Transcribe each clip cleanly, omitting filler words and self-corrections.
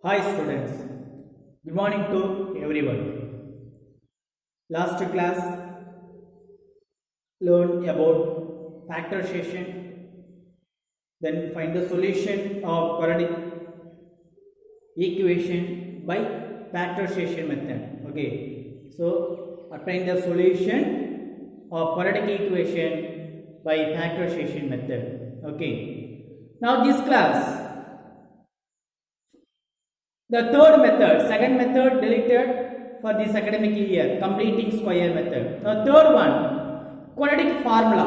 Hi students, good morning to everyone. Last class learned about factorization, then find the solution of quadratic equation by factorization method. Okay, so obtain the solution of quadratic equation by factorization method. Okay, now this class the third method, second method deleted for this academic year, completing square method. The third one, quadratic formula.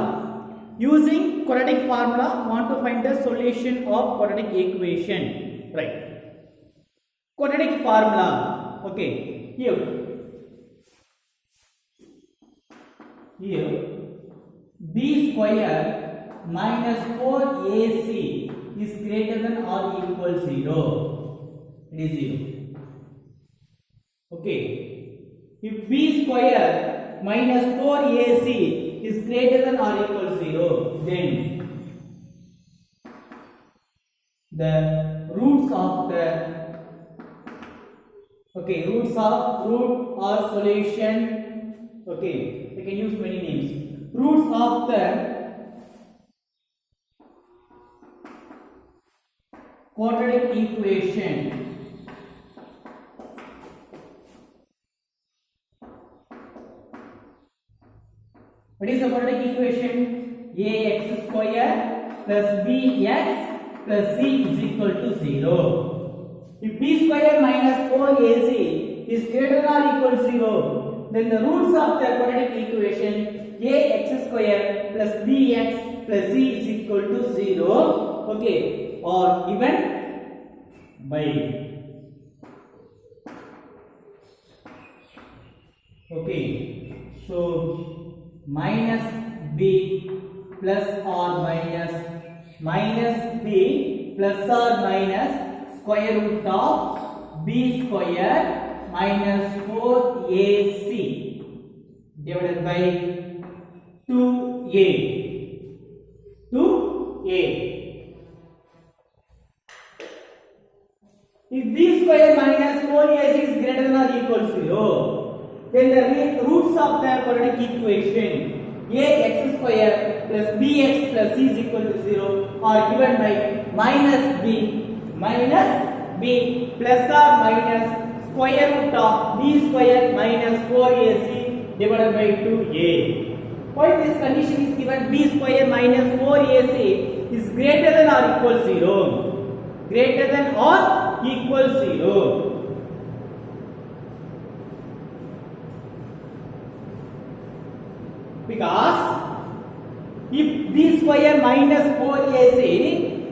Using quadratic formula, want to find the solution of quadratic equation. Right. Quadratic formula. Okay. Here, b square minus 4ac is greater than or equal 0. It is 0. Okay. If b square minus 4ac is greater than or equal 0, then the roots of root or solution. Okay, we can use many names. Roots of the quadratic equation. What is the quadratic equation? Ax square plus bx plus c is equal to 0. If b square minus 4ac is greater than or equal to 0, then the roots of the quadratic equation ax square plus bx plus c is equal to 0. Okay, or given by minus b plus or minus b plus or minus square root of b square minus 4ac divided by 2a. If b square minus 4ac is greater than or equal to 0, then the roots of the quadratic equation ax square plus bx plus c is equal to 0 are given by minus b plus or minus square root of b square minus 4ac divided by 2a. Why this condition is given? B square minus 4ac is greater than or equal 0. Greater than or equal 0. Because if b square minus 4ac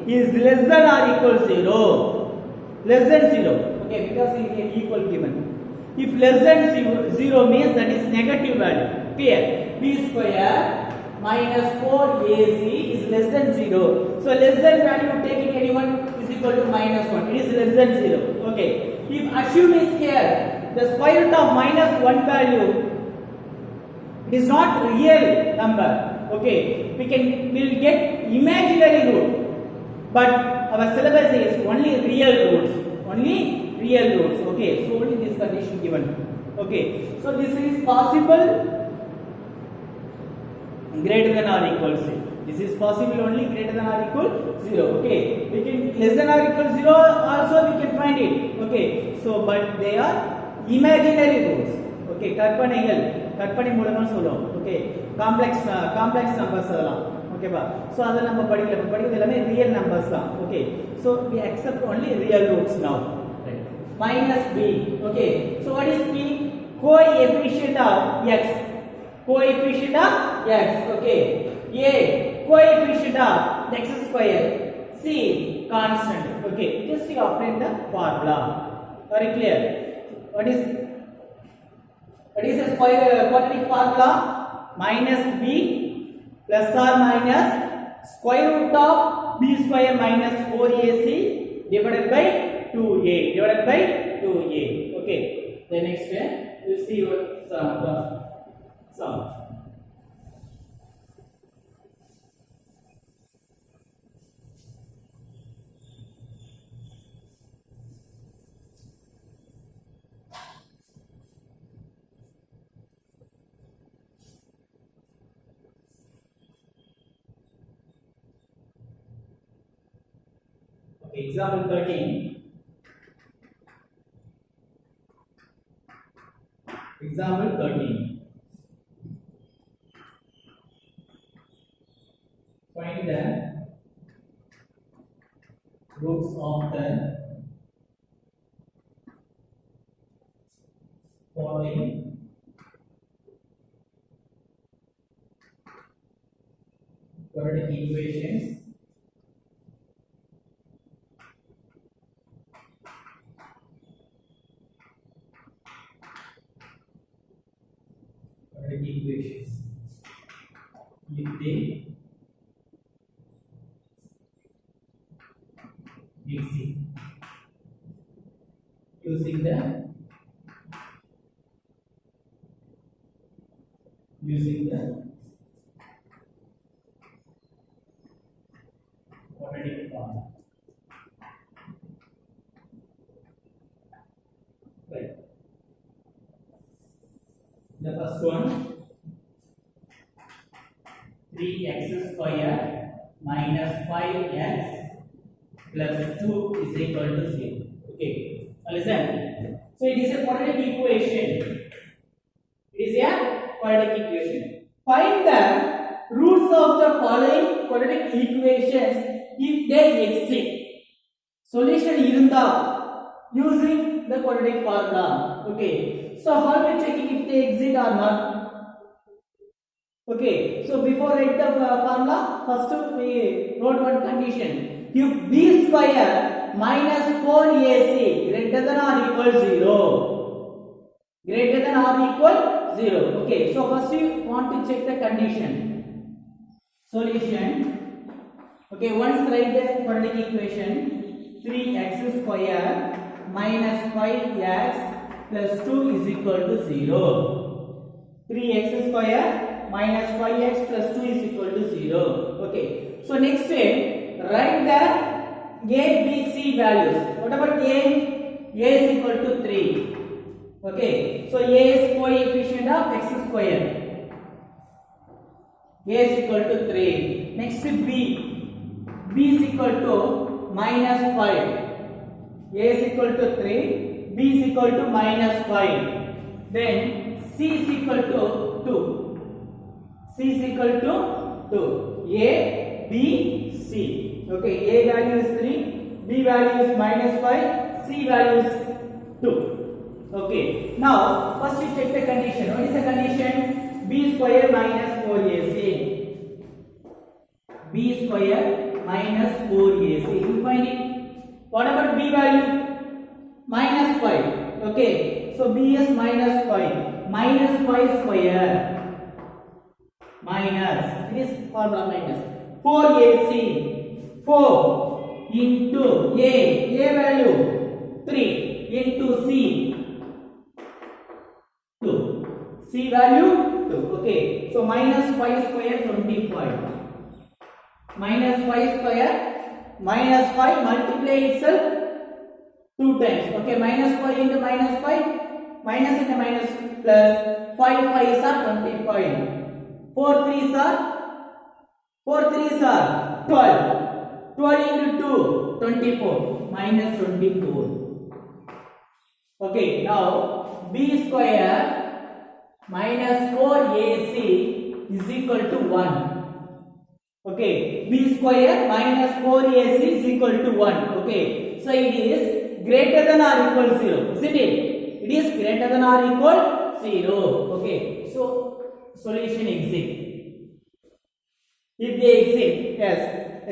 is less than or equal 0, less than 0, okay, because it is equal given. If less than 0 means that is negative value. Clear? B square minus 4ac is less than 0. So less than value taking anyone is equal to minus 1. It is less than 0. Okay. If assume is here, the square root of minus 1 value, it is not real number. Okay, we will get imaginary root, but our syllabus is only real roots. Okay, so only this condition given. Okay, so this is possible greater than or equal 0. This is possible only greater than or equal 0. Okay, we can less than or equal 0 also we can find it. Okay, so but they are imaginary roots. Okay, கற்பனை மூலமா சொல்றோம். Okay, complex numbers அதெல்லாம் ஓகேவா. So அத நம்ம படிக்கிறது எல்லாமே real numbers தான். Okay, so we accept only real roots now. Right. Minus b. Okay, so what is b? Coefficient of x. Okay, a coefficient of x square, c constant. Okay, just we apply the formula. Very clear? What is the quadratic formula? Minus b plus or minus square root of b square minus 4ac divided by 2a. Okay. The next we will see what sum. Example 13. Example 13. Find the roots of the following quadratic equations. Quadratic equations if they exist using the quadratic formula. Right. The first one, 3x square minus 5x plus 2 is equal to 0. Okay. Now listen. So it is a quadratic equation. It is a quadratic equation. Find the roots of the following quadratic equations if they exist. Solution irunda using the quadratic formula. Okay. So how are we checking if they exist or not? Okay. So before write the formula, first we wrote one condition. If b square minus 4ac greater than or equal 0. Greater than or equal 0. Okay. So first we want to check the condition. Solution. Okay. Once write the quadratic equation. 3x square minus 5x plus 2 is equal to 0. 3x square minus 5x plus 2 is equal to 0. Okay. So next step, write the a, b, c values. What about a? A is equal to 3. Okay. So a is coefficient of x square. A is equal to 3. Next b. B is equal to minus 5. A is equal to 3. B is equal to minus 5. Then C is equal to 2. C is equal to 2. A, B, C. Okay, A value is 3. B value is minus 5. C value is 2. Okay. Now, first we check the condition. What is the condition? B square minus 4AC. B square minus 4AC. You find it. What about B value? Minus 5. Okay. So B is minus 5. Minus 5 square. Minus. It is formula minus. 4AC. 4 into A value 3 into C 2. C value 2. Okay. So minus 5 square 25. Minus 5 square. Minus 5 multiply itself 2 times. Okay, minus 5 into minus 5, minus into minus plus 5 5s are 25. 4 3s are 12. 12 into 2, 24. Minus 24. Okay, now b square minus 4ac is equal to 1. Okay, b square minus 4ac is equal to 1. Okay, so it is greater than or equal 0, isn't it? It is greater than or equal 0. Okay, so solution exists. If they exist, yes,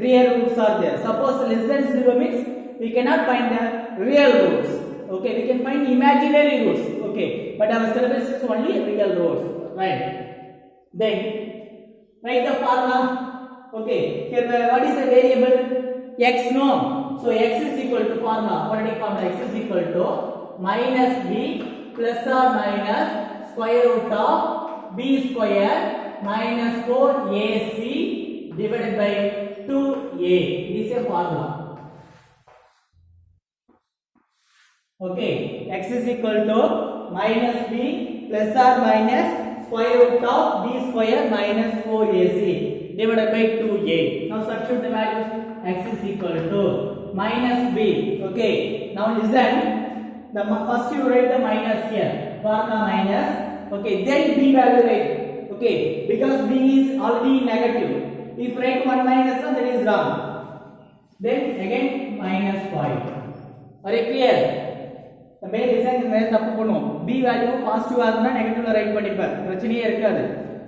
real roots are there. Suppose less than 0 means we cannot find the real roots. Okay, we can find imaginary roots. Okay, but our syllabus is only real roots, right? Then write the formula. Okay, here what is the variable? X, no. So x is equal to formula, quadratic formula, x is equal to minus b plus or minus square root of b square minus 4ac divided by 2a. This is a formula. Okay, x is equal to minus b plus or minus square root of b square minus 4ac divided by 2a. Now substitute the values. X is equal to minus b. Okay, now listen, the first you write the minus here, formula minus. Okay, then b value write. Okay, because b is already negative. If write 1 minus 1, that is wrong. Then again minus 5. Are you clear? The main design மேல தப்பு பண்ணுவோம். b value பாசிட்டிவா இருந்தா நெகட்டிவ்ல right பண்ணிப்பார். பிரச்சனையே இருக்காது.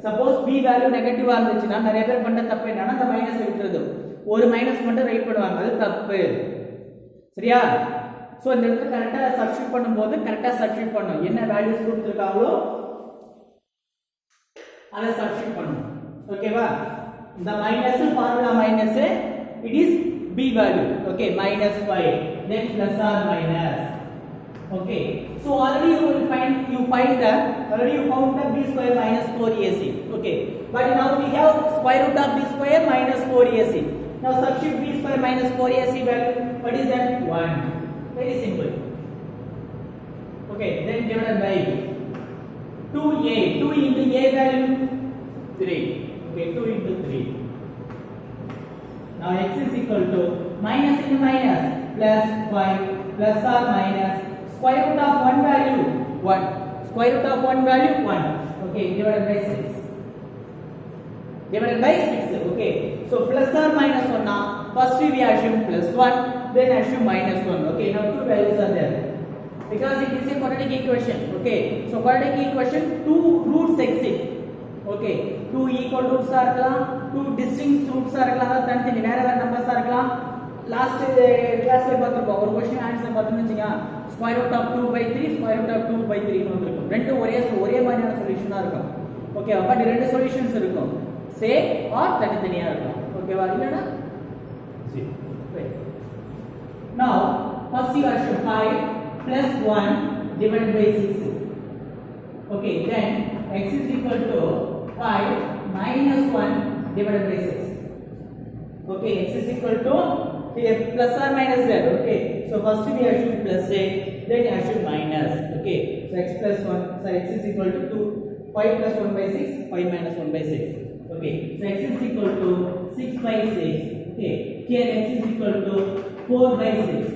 Suppose b value நெகட்டிவா இருந்துச்சுனா நிறைய பேர் பண்ண தப்பு என்னன்னா அந்த மைனஸ் விட்டுறது. ஒரு மைனஸ் மட்டும் ரைட் பண்ணுவாங்க. அது தப்பு. சரியா? சோ இந்த இடத்துல கரெக்ட்டா சப்ஸ்டிட்யூட் பண்ணும்போது கரெக்ட்டா சப்ஸ்டிட்யூட் பண்ணனும். என்ன வேல்யூஸ் கொடுத்திருக்காங்களோ அதை சப்ஸ்டிட்யூட் பண்ணனும். ஓகேவா? The minus formula minus it is b value. Okay, minus 5, then plus or minus. Okay, so already you found the b square minus 4ac. Okay, but now we have square root of b square minus 4ac. Now substitute b square minus 4ac value. What is that? 1. Very simple. Okay, then divided by 2a. 2 into a value 3. Okay, 2 into 3. Now x is equal to minus into minus plus 5 plus or minus square root of 1 value 1. Square root of 1 value 1. Okay, divided by 6. Divided by 6. Okay, so plus or minus 1 now. First we assume plus 1, then assume minus 1. Okay, now two values are there. Because it is a quadratic equation. Okay, so quadratic equation 2 roots exist. Okay, 2 equal roots are irukkalam, 2 distinct roots are irukkalam, தனித்தனி வேற வேற numbers இருக்கலாம். Last கிளாஸ்ல பார்த்திருப்போம் ஒரு question answer பார்த்தீங்கன்னா square root of 2/3 square root of 2/3 னு வந்திருக்கும். ரெண்டு ஒரே மாதிரியான சொல்யூஷனா இருக்கும். ஓகே, பட் ரெண்டு சொல்யூஷன்ஸ் இருக்கும். சேம் ஆர் தனித்தனியா இருக்கும். ஓகேவா? இல்லனா சரி. Now first you assume 5 plus 1 divided by 6. Okay, then x is equal to 5 minus 1 divided by 6. Okay, x is equal to here plus or minus there. Okay, so first we assume plus a, then assume minus. Okay, so x plus 1, so x is equal to 2. 5 plus 1 by 6, 5 minus 1 by 6. Okay, so x is equal to 6 by 6. Okay, here x is equal to 4 by 6.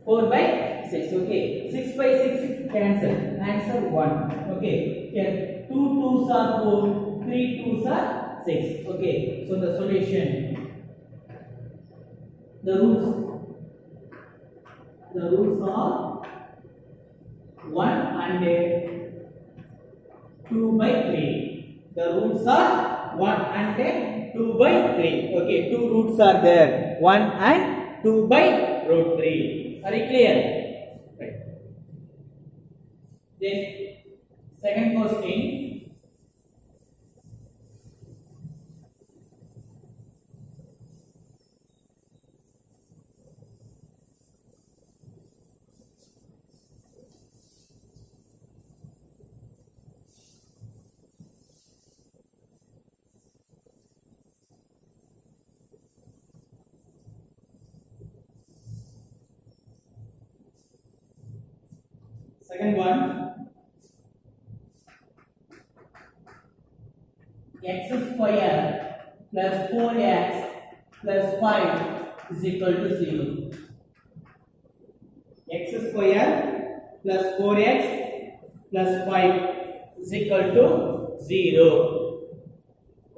4 by 6. Okay, 6 by 6 cancel. Answer 1. Okay, here 2 2s are 4, 3 2s are 6. Okay, so the solution, the roots are 1 and 2 by 3. The roots are 1 and 2 by 3. Okay, two roots are there, 1 and 2 by root 3. Are you clear? Right. Then second question, second one, x square plus 4x plus 5 is equal to 0. X square plus 4x plus 5 is equal to 0.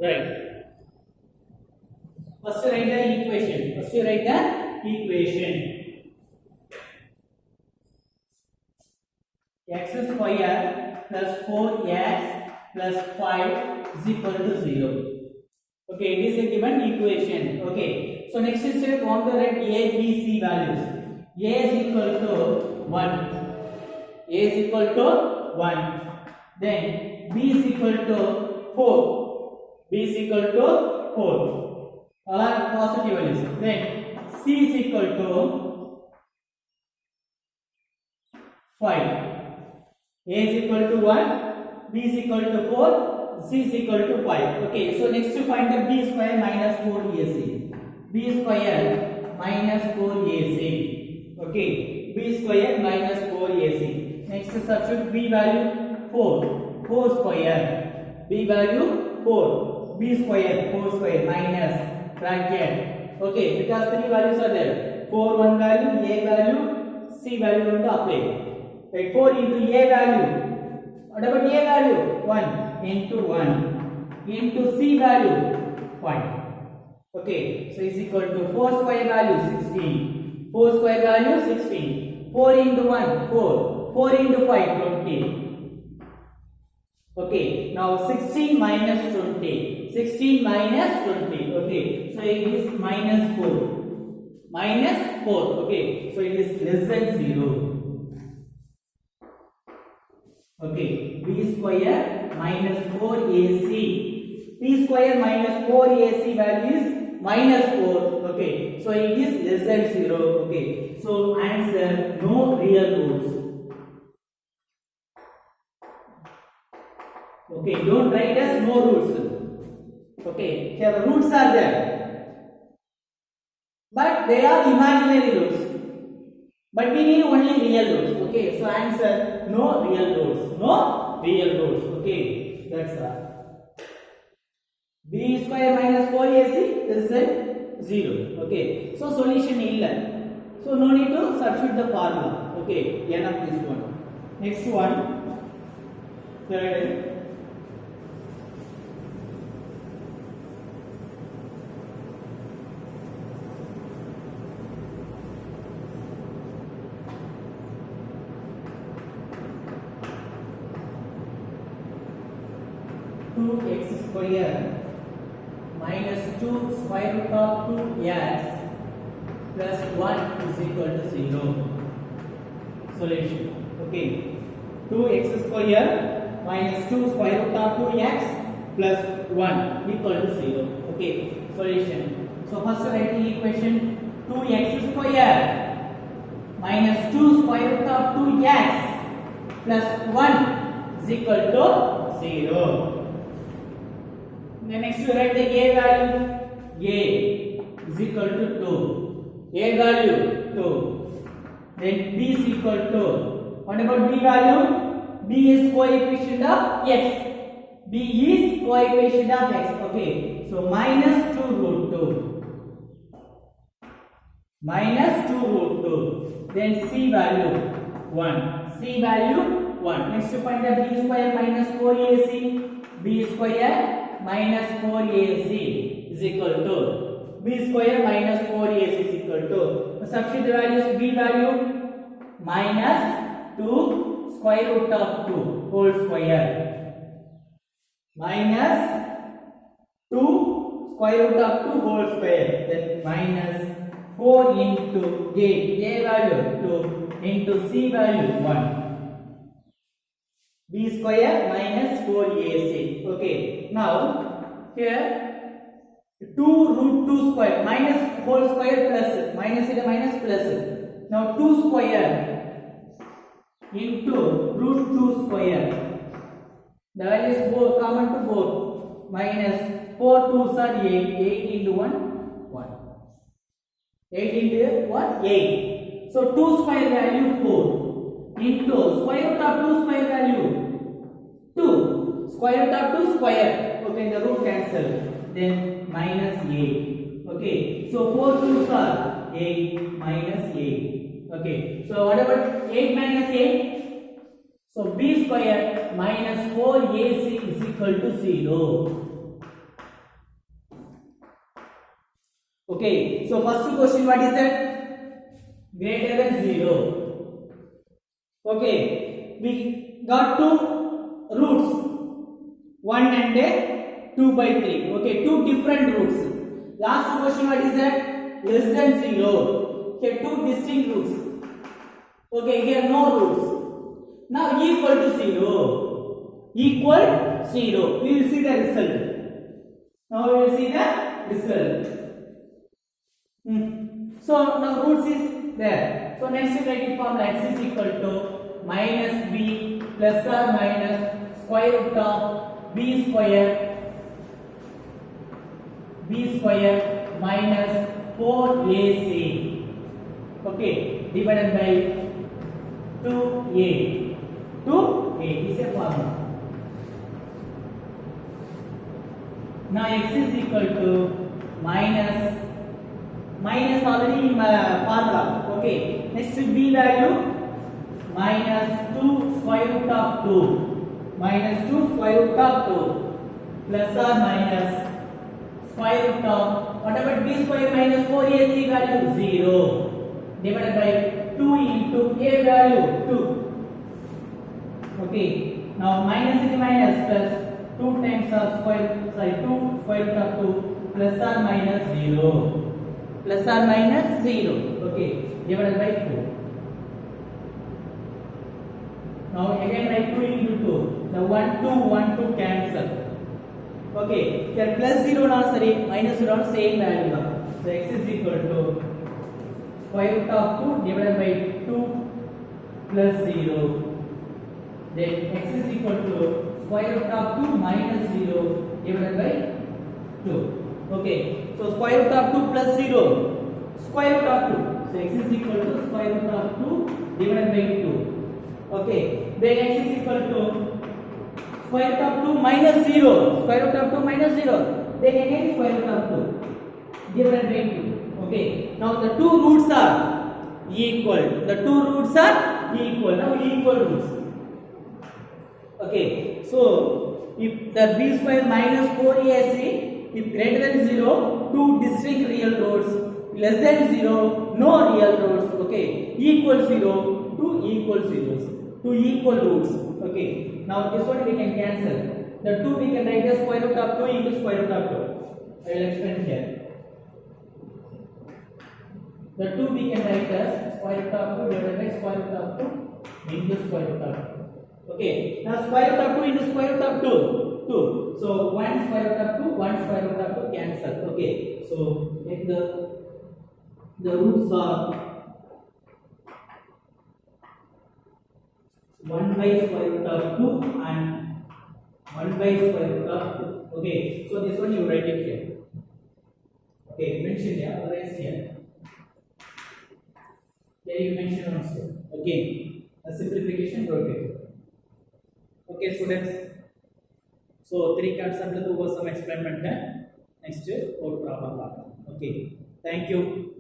Right. First write the equation. X square plus 4x plus 5 is equal to 0. Okay, it is a given equation. Okay, so next step on the write a, b, c values. A is equal to 1. A is equal to 1. Then b is equal to 4. B is equal to 4. All are positive values. Then c is equal to 5. A is equal to 1, B is equal to 4, C is equal to 5. Okay, so next to find the b square minus 4ac. B square minus 4ac. Okay, b square minus 4ac. Next substitute b value 4. 4 square. B value 4. B square 4 square minus bracket Okay, because three values are there. 4 one value, a value, c value going to apply. Right, 4 into a value. What about a value? 1 into 1 into c value 5. Okay, so is equal to 4 square value 16. 4 square value 16. 4 into 1 4. 4 into 5 20. Okay, now 16 minus 20. 16 minus 20. Okay, so it is minus 4. Minus 4. Okay, so it is less than 0. Okay, b square minus 4ac. b square minus 4ac value is minus 4. Okay, so it is less than 0. Okay, so answer no real roots. Okay, don't write as no roots. Okay, here the roots are there, but they are imaginary roots. But we need only real roots. Okay, so answer no real roots. No real roots. Okay, that's all. B square minus 4ac is 0. Okay, so solution illa. So no need to substitute the formula. Okay, end of this one. Next one. Third. 2x square minus 2 square root of 2x plus 1 is equal to 0. Solution. Okay. 2x square minus 2 square root of 2x plus 1 equal to 0. Okay. Solution. So first write the equation 2x square minus 2 square root of 2x plus 1 is equal to 0. Then next you write the a value. A is equal to 2. A value 2. Then b is equal to. What about b value? B is coefficient of x. B is coefficient of x. Okay. So minus 2 root 2. Minus 2 root 2. Then c value 1. C value 1. Next you find the b square minus 4ac. B square minus 4ac is equal to b square minus 4ac is equal to substitute the values. B value minus 2 square root of 2 whole square minus 2 square root of 2 whole square, then minus 4 into a value 2 into c value 1. B square minus 4ac. Okay, now here 2 root 2 square minus whole square plus minus into minus plus. Now 2 square into root 2 square. The value is both common to both. Minus 4 2s are 8. 8 into 1 1. 8 into 1 8. So 2 square value 4. Into square root of 2 square value 2. Square root of 2 square. Okay, the root cancel. Then minus 8. Okay, so 4 2s are 8 minus 8. Okay, so what about 8 minus 8? So b square minus 4ac is equal to 0. Okay, so first question, what is that? Greater than 0. Okay, we got two roots, 1 and 2 by 3. Okay, two different roots. Last question, what is that? Less than 0. Here two distinct roots. Okay, here no roots. Now equal to 0. Equal 0. We will see the result. Now we will see the result. So now roots is there. So next we write the formula x is equal to minus b plus or minus square root of b square minus 4ac. Okay, divided by 2a. 2a is a formula. Now x is equal to minus minus already in formula. Okay, next b value minus 2 square root of 2 minus 2 square root of 2 plus or minus square root of whatever b square minus 4ac value 0 divided by 2 into a value 2. Okay, now minus into minus plus 2 times of square 2 square root of 2 plus or minus 0 plus or minus 0. Okay, divided by 4. Now again write 2 into 2. The 1 2 cancel. Okay, here plus 0 not sorry, minus 0 not same value. So x is equal to square root of 2 divided by 2 plus 0. Then x is equal to square root of 2 minus 0 divided by 2. Okay, so square root of 2 plus 0, square root of 2. So x is equal to square root of 2 divided by 2. Okay, then x is equal to square root of 2 minus 0, square root of 2 minus 0. Then again square root of 2 divided by 2. Okay, now the two roots are equal. The two roots are equal. Now equal roots. Okay, so if the b square minus 4ac if greater than 0, two distinct real roots, less than 0, no real roots. Okay, equal 0, two equal zeros, two equal roots. Okay, now this one we can cancel. The two we can write as square root of 2 into square root of 2. I will explain here. The two we can write as square root of 2 divided by square root of 2 into square root of 2. Okay, now square root of 2 into square root of 2, 2. So 1 square root of 2, 1 square root of 2 cancel. Okay, so if the roots are 1 by square root of 2 and 1 by square root of 2. Okay, so this one you write it here. Okay, mention here, otherwise here. Here you mention also. Okay, a simplification rotate. Okay, students. So 3 concepts to over some experiment. Next, code problem. Okay, thank you.